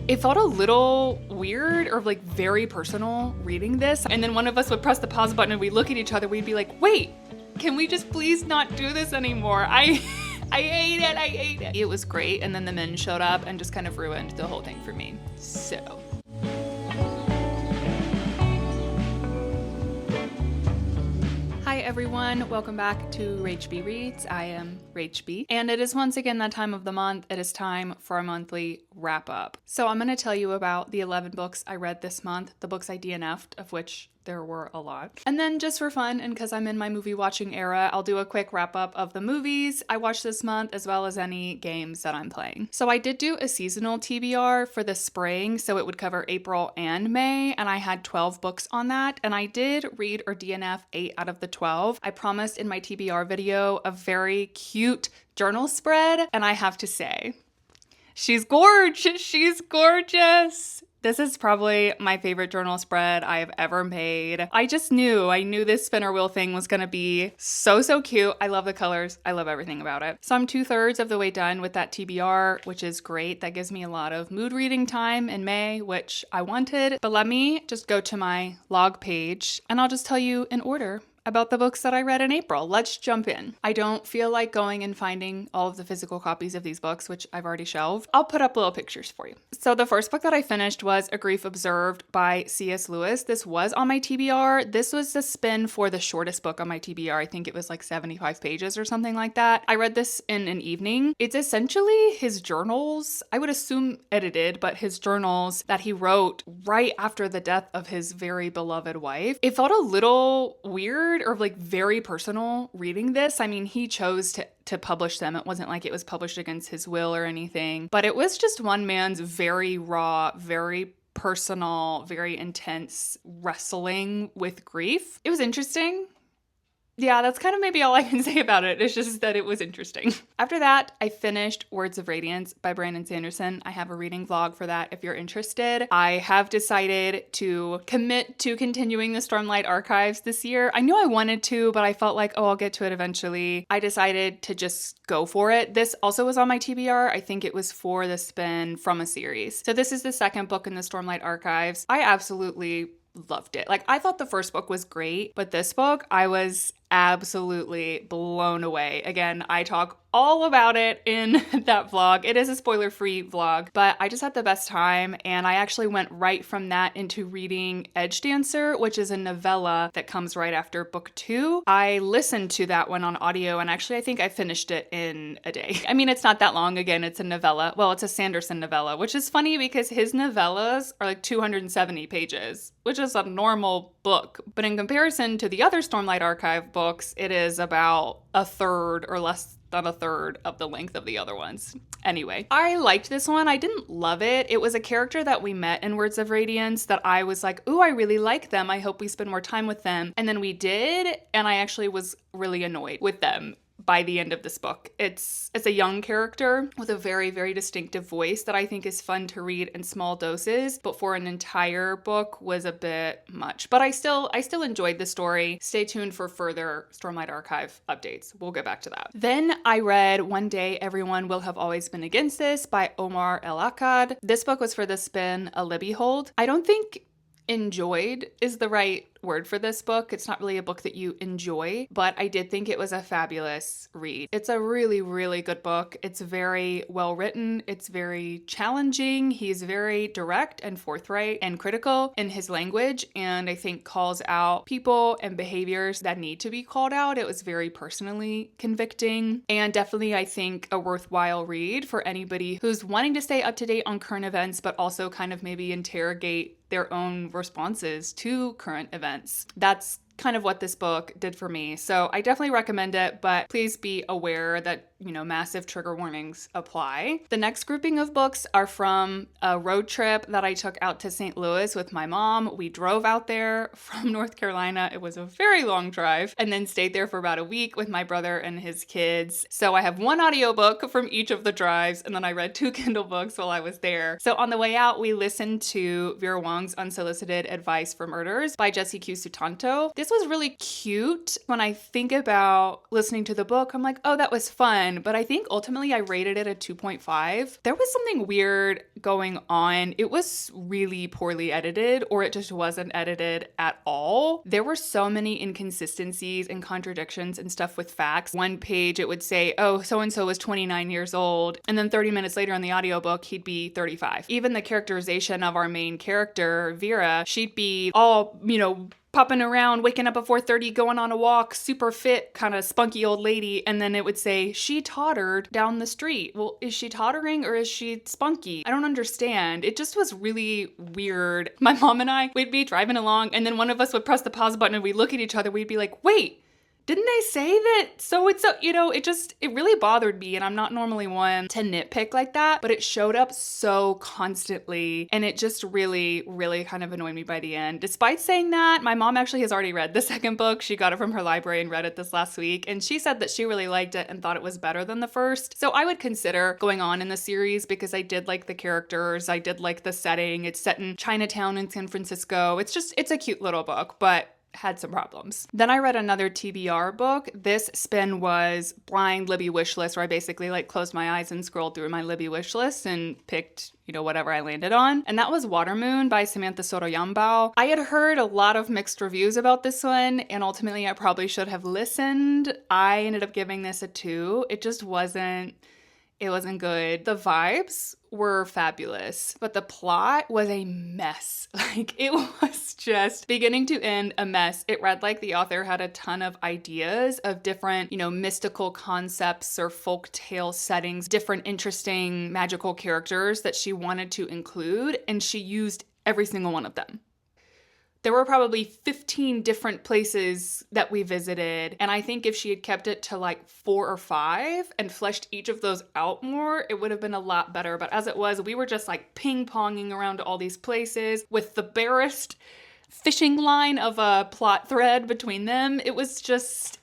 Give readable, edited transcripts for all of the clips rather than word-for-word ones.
It felt a little weird or like very personal reading this. And then one of us would press the pause button and we'd look at each other. We'd be like, wait, can we just please not do this anymore? I hate it. I hate it. It was great. And then the men showed up and just kind of ruined the whole thing for me. So. Hi everyone, welcome back to Rach B Reads. I am Rach B, and it is once again that time of the month. It is time for our monthly wrap up. So I'm going to tell you about the 11 books I read this month, the books I DNF'd, of which there were a lot. And then just for fun, and because I'm in my movie watching era, I'll do a quick wrap up of the movies I watched this month, as well as any games that I'm playing. So I did do a seasonal TBR for the spring, so it would cover April and May, and I had 12 books on that, and I did read or DNF 8 out of the 12. I promised in my TBR video a very cute journal spread, and I have to say, she's gorgeous. She's gorgeous. This is probably my favorite journal spread I have ever made. I knew this spinner wheel thing was gonna be so cute. I love the colors. I love everything about it. So I'm 2/3 of the way done with that TBR, which is great. That gives me a lot of mood reading time in May, which I wanted. But let me just go to my log page and I'll just tell you in order about the books that I read in April. Let's jump in. I don't feel like going and finding all of the physical copies of these books, which I've already shelved. I'll put up little pictures for you. So the first book that I finished was A Grief Observed by C.S. Lewis. This was on my TBR. This was the spin for the shortest book on my TBR. I think it was like 75 pages or something like that. I read this in an evening. It's essentially his journals, I would assume edited, but his journals that he wrote right after the death of his very beloved wife. It felt a little weird or like very personal reading this. I mean, he chose to publish them. It wasn't like it was published against his will or anything, but it was just one man's very raw, very personal, very intense wrestling with grief. It was interesting. Yeah, that's kind of maybe all I can say about it. It's just that it was interesting. After that, I finished Words of Radiance by Brandon Sanderson. I have a reading vlog for that if you're interested. I have decided to commit to continuing the Stormlight Archives this year. I knew I wanted to, but I felt like, I'll get to it eventually. I decided to just go for it. This also was on my TBR. I think it was for the spin from a series. So this is the second book in the Stormlight Archives. I absolutely loved it. Like, I thought the first book was great, but this book, I was absolutely blown away. Again, I talk all about it in that vlog. It is a spoiler-free vlog, but I just had the best time, and I actually went right from that into reading Edge Dancer, which is a novella that comes right after book 2. I listened to that one on audio, and actually I think I finished it in a day. I mean, it's not that long. Again, it's a novella. Well, it's a Sanderson novella, which is funny because his novellas are like 270 pages, which is a normal book. But in comparison to the other Stormlight Archive books, it is about a third or less than a third of the length of the other ones. Anyway, I liked this one. I didn't love it. It was a character that we met in Words of Radiance that I was like, ooh, I really like them. I hope we spend more time with them. And then we did, and I actually was really annoyed with them by the end of this book. It's a young character with a very distinctive voice that I think is fun to read in small doses, but for an entire book was a bit much. But I still enjoyed the story. Stay tuned for further Stormlight Archive updates. We'll get back to that. Then I read One Day Everyone Will Have Always Been Against This by Omar El Akkad. This book was for the spin A Libby Hold. I don't think enjoyed is the right word for this book. It's not really a book that you enjoy, but I did think it was a fabulous read. It's a really good book. It's very well written. It's very challenging. He's very direct and forthright and critical in his language, and I think calls out people and behaviors that need to be called out. It was very personally convicting, and definitely I think a worthwhile read for anybody who's wanting to stay up to date on current events, but also kind of maybe interrogate their own responses to current events. That's kind of what this book did for me. So I definitely recommend it, but please be aware that, massive trigger warnings apply. The next grouping of books are from a road trip that I took out to St. Louis with my mom. We drove out there from North Carolina. It was a very long drive, and then stayed there for about a week with my brother and his kids. So I have one audiobook from each of the drives, and then I read 2 Kindle books while I was there. So on the way out, we listened to Vera Wong's Unsolicited Advice for Murders by Jesse Q. Sutanto. this was really cute. When I think about listening to the book, I'm like, oh, that was fun. But I think ultimately I rated it a 2.5. There was something weird going on. It was really poorly edited, or it just wasn't edited at all. There were so many inconsistencies and contradictions and stuff with facts. One page it would say, oh, so-and-so was 29 years old. And then 30 minutes later on the audiobook, he'd be 35. Even the characterization of our main character, Vera, she'd be all, popping around, waking up at 4:30, going on a walk, super fit, kind of spunky old lady. And then it would say, she tottered down the street. Well, is she tottering or is she spunky? I don't understand. It just was really weird. My mom and I, we'd be driving along and then one of us would press the pause button and we'd look at each other. We'd be like, wait, didn't they say that so-and-so, it really bothered me. And I'm not normally one to nitpick like that, but it showed up so constantly. And it just really, really kind of annoyed me by the end. Despite saying that, my mom actually has already read the second book. She got it from her library and read it this last week. And she said that she really liked it and thought it was better than the first. So I would consider going on in the series because I did like the characters. I did like the setting. It's set in Chinatown in San Francisco. It's a cute little book, but had some problems. Then I read another TBR book. This spin was blind Libby wish list, where I basically closed my eyes and scrolled through my Libby wish list and picked whatever I landed on. And that was Watermoon by Samantha Soroyambao. I had heard a lot of mixed reviews about this one, and ultimately I probably should have listened. I ended up giving this a 2. It wasn't good. The vibes were fabulous, but the plot was a mess. It was just beginning to end a mess. It read like the author had a ton of ideas of different, mystical concepts or folk tale settings, different interesting magical characters that she wanted to include, and she used every single one of them. There were probably 15 different places that we visited. And I think if she had kept it to 4 or 5 and fleshed each of those out more, it would have been a lot better. But as it was, we were just ping-ponging around all these places with the barest fishing line of a plot thread between them. It was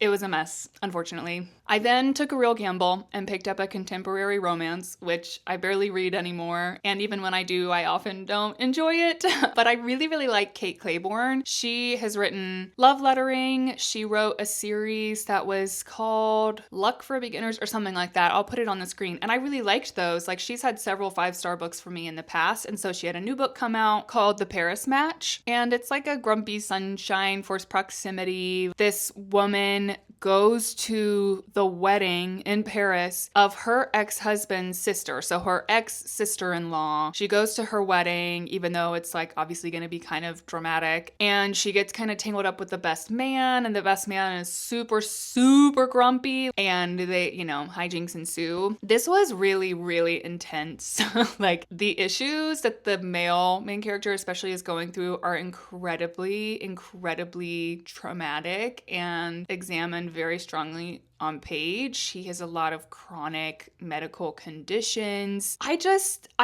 a mess, unfortunately. I then took a real gamble and picked up a contemporary romance, which I barely read anymore. And even when I do, I often don't enjoy it. But I really, really like Kate Claiborne. She has written love lettering. She wrote a series that was called Luck for Beginners or something like that. I'll put it on the screen. And I really liked those. She's had several 5-star books for me in the past. And so she had a new book come out called The Paris Match. And it's a grumpy sunshine, forced proximity. This woman goes to the wedding in Paris of her ex-husband's sister. So her ex-sister-in-law. She goes to her wedding, even though it's obviously going to be kind of dramatic. And she gets kind of tangled up with the best man. And the best man is super, super grumpy. And they, hijinks ensue. This was really, really intense. The issues that the male main character especially is going through are incredibly, incredibly traumatic and examined very strongly on page. He has a lot of chronic medical conditions. I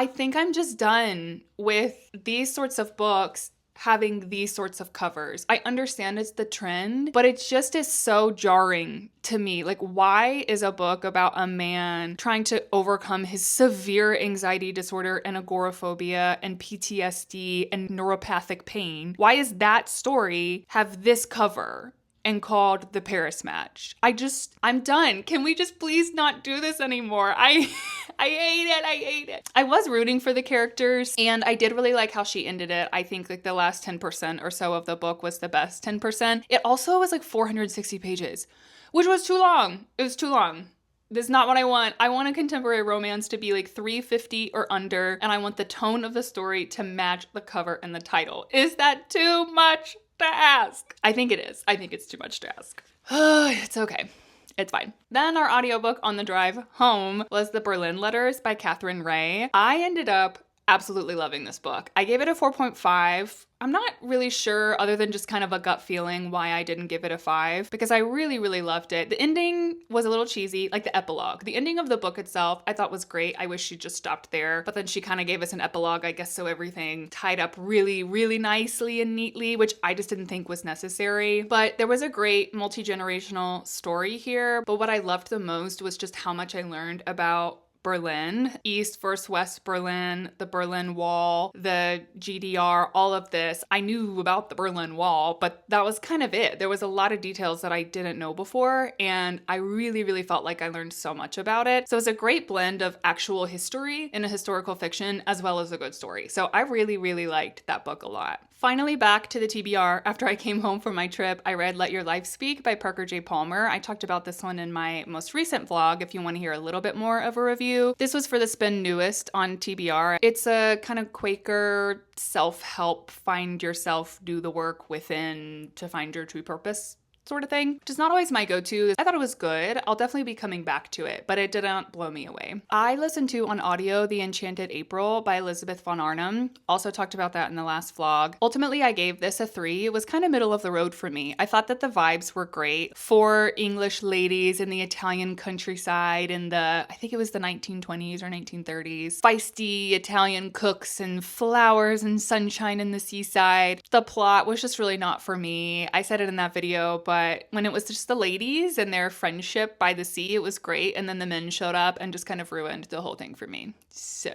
think I'm just done with these sorts of books having these sorts of covers. I understand it's the trend, but it just is so jarring to me. Why is a book about a man trying to overcome his severe anxiety disorder and agoraphobia and PTSD and neuropathic pain? Why is that story have this cover and called The Paris Match? I'm done. Can we just please not do this anymore? I hate it. I was rooting for the characters, and I did really like how she ended it. I think the last 10% or so of the book was the best 10%. It also was 460 pages, which was too long. It was too long. This is not what I want. I want a contemporary romance to be 350 or under, and I want the tone of the story to match the cover and the title. Is that too much to ask? I think it is. I think it's too much to ask. It's okay. It's fine. Then our audiobook on the drive home was The Berlin Letters by Catherine Ray. I ended up absolutely loving this book. I gave it a 4.5. I'm not really sure, other than just kind of a gut feeling, why I didn't give it a 5, because I really, really loved it. The ending was a little cheesy, the epilogue. The ending of the book itself I thought was great. I wish she just stopped there, but then she kind of gave us an epilogue, I guess, so everything tied up really, really nicely and neatly, which I just didn't think was necessary. But there was a great multi-generational story here, but what I loved the most was just how much I learned about Berlin, East versus West Berlin, the Berlin Wall, the GDR, all of this. I knew about the Berlin Wall, but that was kind of it. There was a lot of details that I didn't know before, and I really, really felt like I learned so much about it. So it's a great blend of actual history and a historical fiction as well as a good story. So I really, really liked that book a lot. Finally, back to the TBR. After I came home from my trip, I read Let Your Life Speak by Parker J. Palmer. I talked about this one in my most recent vlog if you want to hear a little bit more of a review. This was for the spin newest on TBR. It's a kind of Quaker self-help, find yourself, do the work within to find your true purpose sort of thing, which is not always my go-to. I thought it was good. I'll definitely be coming back to it, but it didn't blow me away. I listened to on audio The Enchanted April by Elizabeth von Arnim. Also talked about that in the last vlog. Ultimately, I gave this a 3. It was kind of middle of the road for me. I thought that the vibes were great. 4 English ladies in the Italian countryside in I think it was the 1920s or 1930s. Feisty Italian cooks and flowers and sunshine in the seaside. The plot was just really not for me. I said it in that video, but when it was just the ladies and their friendship by the sea, it was great. And then the men showed up and just kind of ruined the whole thing for me. So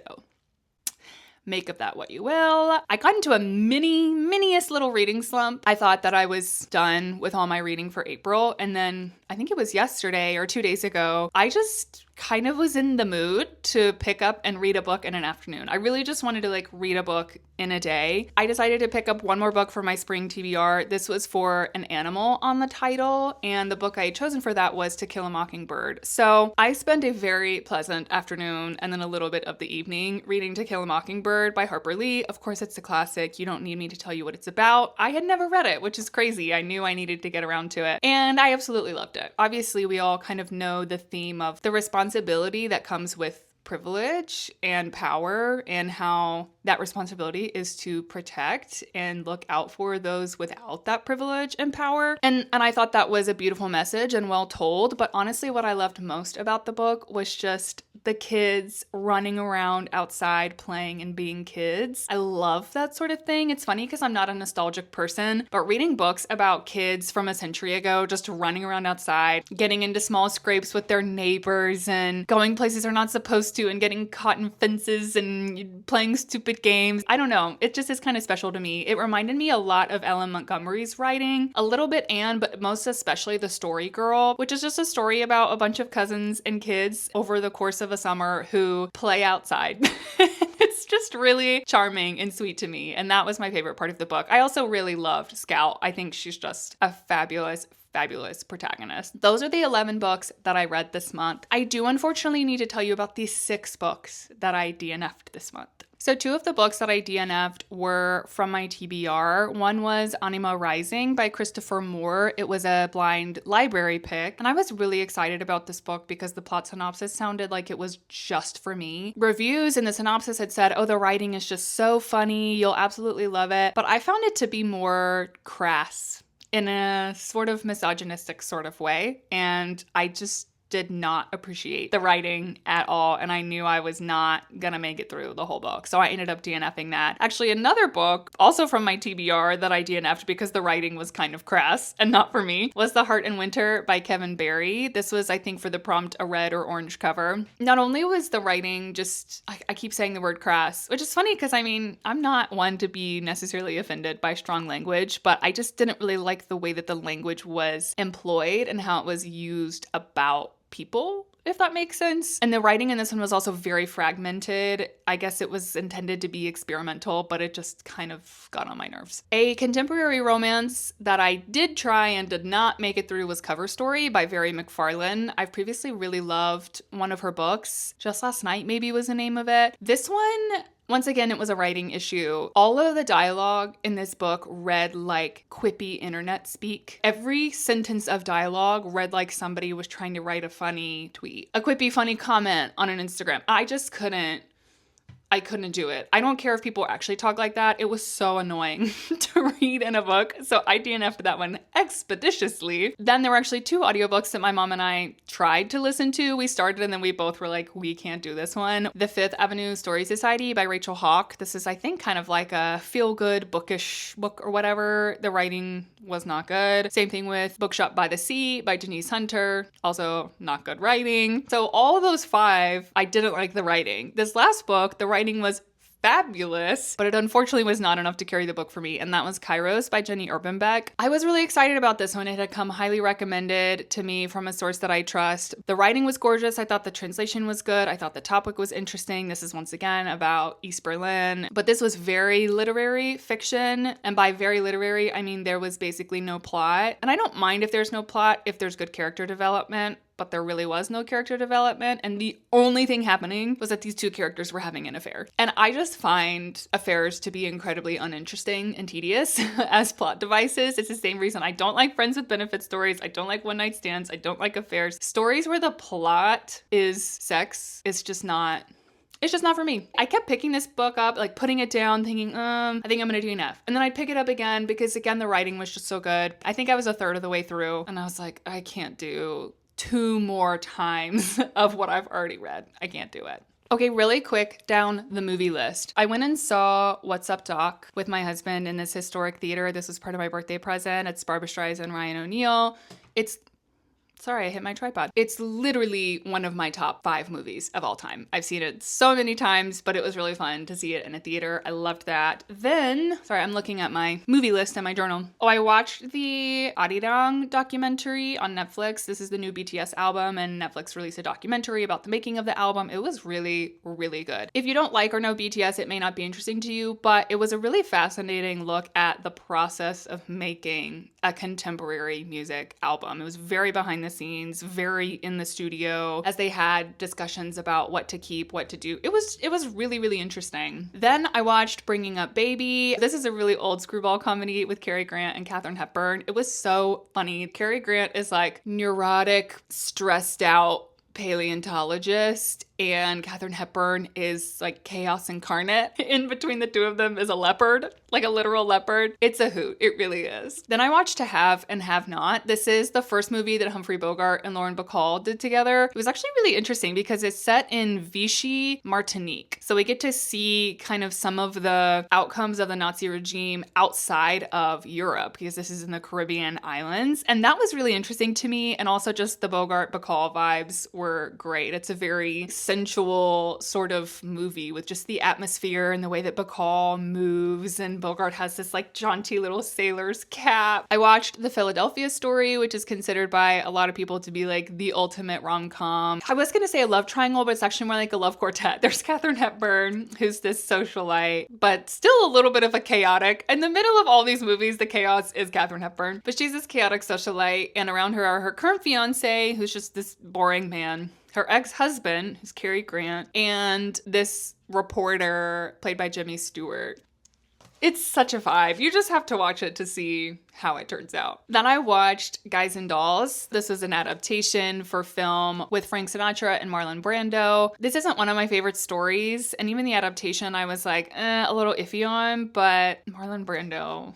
make of that what you will. I got into a miniest little reading slump. I thought that I was done with all my reading for April. And then I think it was yesterday or 2 days ago, I just kind of was in the mood to pick up and read a book in an afternoon. I really just wanted to read a book in a day. I decided to pick up one more book for my spring TBR. This was for an animal on the title, and the book I had chosen for that was To Kill a Mockingbird. So I spent a very pleasant afternoon and then a little bit of the evening reading To Kill a Mockingbird by Harper Lee. Of course, it's a classic. You don't need me to tell you what it's about. I had never read it, which is crazy. I knew I needed to get around to it, and I absolutely loved it. Obviously, we all kind of know the theme of the responsibility that comes with privilege and power, and how that responsibility is to protect and look out for those without that privilege and power. And I thought that was a beautiful message and well told. But honestly, what I loved most about the book was just the kids running around outside playing and being kids. I love that sort of thing. It's funny because I'm not a nostalgic person, but reading books about kids from a century ago just running around outside, getting into small scrapes with their neighbors and going places they're not supposed to and getting caught in fences and playing stupid games. I don't know. It just is kind of special to me. It reminded me a lot of Ellen Montgomery's writing, a little bit Anne, but most especially The Story Girl, which is just a story about a bunch of cousins and kids over the course of a summer who play outside. It's just really charming and sweet to me. And that was my favorite part of the book. I also really loved Scout. I think she's just a fabulous protagonist. Those are the 11 books that I read this month. I do unfortunately need to tell you about these 6 books that I DNF'd this month. So 2 of the books that I DNF'd were from my TBR. One was Anima Rising by Christopher Moore. It was a blind library pick, and I was really excited about this book because the plot synopsis sounded like it was just for me. Reviews in the synopsis had said, oh, the writing is just so funny, you'll absolutely love it. But I found it to be more crass in a sort of misogynistic sort of way, and I just did not appreciate the writing at all, and I knew I was not gonna make it through the whole book, so I ended up DNFing that. Actually, another book, also from my TBR, that I DNF'd because the writing was kind of crass and not for me, was The Heart in Winter by Kevin Barry. This was, I think, for the prompt a red or orange cover. Not only was the writing just, I keep saying the word crass, which is funny because, I mean, I'm not one to be necessarily offended by strong language, but I just didn't really like the way that the language was employed and how it was used about people, if that makes sense. And the writing in this one was also very fragmented. I guess it was intended to be experimental, but it just kind of got on my nerves. A contemporary romance that I did try and did not make it through was Cover Story by Very McFarlane. I've previously really loved one of her books. Just Last Night maybe was the name of it. This one, once again, it was a writing issue. All of the dialogue in this book read like quippy internet speak. Every sentence of dialogue read like somebody was trying to write a funny tweet, a quippy funny comment on an Instagram. I couldn't do it. I don't care if people actually talk like that. It was so annoying to read in a book. So I DNF'd that one expeditiously. Then there were actually 2 audiobooks that my mom and I tried to listen to. We started and then we both were like, we can't do this one. The Fifth Avenue Story Society by Rachel Hawk. This is, I think, kind of like a feel-good bookish book or whatever. The writing was not good. Same thing with Bookshop by the Sea by Denise Hunter, also not good writing. So all of those 5, I didn't like the writing. This last book, the writing was fabulous, but it unfortunately was not enough to carry the book for me, and that was Kairos by Jenny Urbanbeck. I was really excited about this one. It had come highly recommended to me from a source that I trust. The writing was gorgeous. I thought the translation was good. I thought the topic was interesting. This is once again about East Berlin, but this was very literary fiction, and by very literary, I mean there was basically no plot. And I don't mind if there's no plot if there's good character development, but there really was no character development, and the only thing happening was that these 2 characters were having an affair. And I just find affairs to be incredibly uninteresting and tedious as plot devices. It's the same reason I don't like friends with benefit stories, I don't like one-night stands, I don't like affairs. Stories where the plot is sex, it's just not for me. I kept picking this book up, like putting it down, thinking, I think I'm gonna do an F. And then I'd pick it up again because, again, the writing was just so good. I think I was a third of the way through, and I was like, I can't do 2 more times of what I've already read. I can't do it. Okay, really quick down the movie list. I went and saw What's Up Doc with my husband in this historic theater. This was part of my birthday present. It's Barbra Streisand and Ryan O'Neal. Sorry, I hit my tripod. It's literally one of my top 5 movies of all time. I've seen it so many times, but it was really fun to see it in a theater. I loved that. Then, sorry, I'm looking at my movie list in my journal. Oh, I watched the Arirang documentary on Netflix. This is the new BTS album, and Netflix released a documentary about the making of the album. It was really, really good. If you don't like or know BTS, it may not be interesting to you, but it was a really fascinating look at the process of making a contemporary music album. It was very behind the scenes, very in the studio, as they had discussions about what to keep, what to do. It was really, really interesting. Then I watched Bringing Up Baby. This is a really old screwball comedy with Cary Grant and Katharine Hepburn. It was so funny. Cary Grant is like neurotic, stressed out paleontologist, and Katharine Hepburn is like chaos incarnate. In between the 2 of them is a leopard, like a literal leopard. It's a hoot. It really is. Then I watched To Have and Have Not. This is the first movie that Humphrey Bogart and Lauren Bacall did together. It was actually really interesting because it's set in Vichy, Martinique. So we get to see kind of some of the outcomes of the Nazi regime outside of Europe, because this is in the Caribbean islands. And that was really interesting to me. And also just the Bogart-Bacall vibes were great. It's a very sensual sort of movie with just the atmosphere and the way that Bacall moves, and Bogart has this like jaunty little sailor's cap. I watched The Philadelphia Story, which is considered by a lot of people to be like the ultimate rom-com. I was gonna say a love triangle, but it's actually more like a love quartet. There's Katharine Hepburn, who's this socialite, but still a little bit of a chaotic. In the middle of all these movies, the chaos is Katharine Hepburn, but she's this chaotic socialite, and around her are her current fiance, who's just this boring man, her ex-husband, who's Cary Grant, and this reporter played by Jimmy Stewart. It's such a vibe. You just have to watch it to see how it turns out. Then I watched Guys and Dolls. This was an adaptation for film with Frank Sinatra and Marlon Brando. This isn't one of my favorite stories, and even the adaptation I was like, a little iffy on, but Marlon Brando,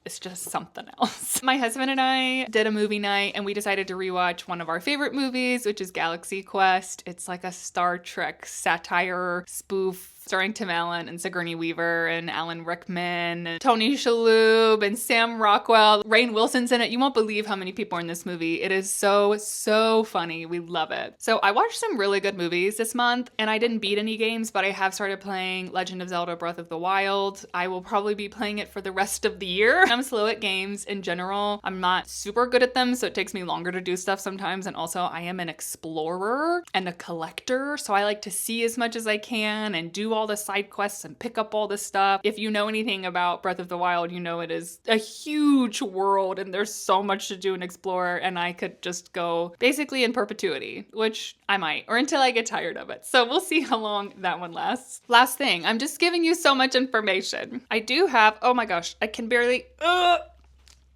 it's just something else. My husband and I did a movie night, and we decided to rewatch one of our favorite movies, which is Galaxy Quest. It's like a Star Trek satire spoof starring Tim Allen and Sigourney Weaver and Alan Rickman and Tony Shalhoub and Sam Rockwell. Rainn Wilson's in it. You won't believe how many people are in this movie. It is so, so funny. We love it. So I watched some really good movies this month, and I didn't beat any games, but I have started playing Legend of Zelda Breath of the Wild. I will probably be playing it for the rest of the year. I'm slow at games in general. I'm not super good at them, so it takes me longer to do stuff sometimes. And also I am an explorer and a collector, so I like to see as much as I can and do all the side quests and pick up all this stuff. If you know anything about Breath of the Wild, you know it is a huge world and there's so much to do and explore, and I could just go basically in perpetuity, which I might, or until I get tired of it. So we'll see how long that one lasts. Last thing, I'm just giving you so much information. I do have, oh my gosh, I can barely,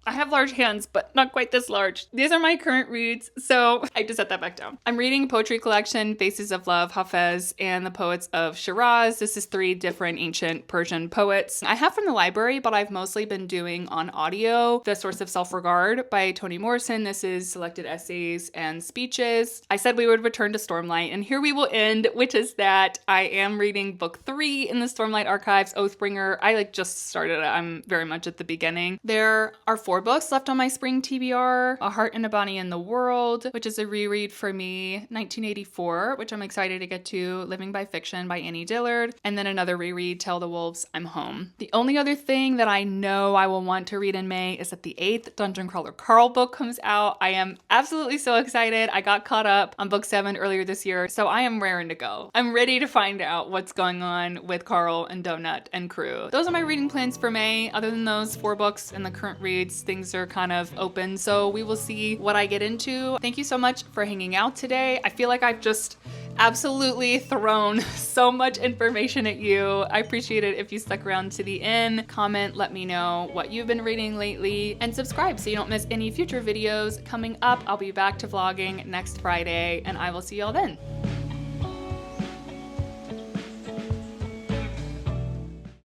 I have large hands, but not quite this large. These are my current reads, so I just set that back down. I'm reading poetry collection, Faces of Love, Hafez, and the Poets of Shiraz. This is 3 different ancient Persian poets. I have from the library, but I've mostly been doing on audio. The Source of Self-Regard by Toni Morrison. This is selected essays and speeches. I said we would return to Stormlight, and here we will end, which is that I am reading book 3 in the Stormlight Archives, Oathbringer. I just started it. I'm very much at the beginning. There are 4 4 books left on my spring TBR. A Heart and a Bonnie in the World, which is a reread for me. 1984, which I'm excited to get to. Living by Fiction by Annie Dillard. And then another reread, Tell the Wolves I'm Home. The only other thing that I know I will want to read in May is that the 8th Dungeon Crawler Carl book comes out. I am absolutely so excited. I got caught up on book 7 earlier this year, so I am raring to go. I'm ready to find out what's going on with Carl and Donut and crew. Those are my reading plans for May. Other than those 4 books and the current reads, things are kind of open, so we will see what I get into. Thank you so much for hanging out today. I feel like I've just absolutely thrown so much information at you. I appreciate it if you stuck around to the end. Comment, let me know what you've been reading lately, and subscribe so you don't miss any future videos coming up. I'll be back to vlogging next Friday, and I will see y'all then.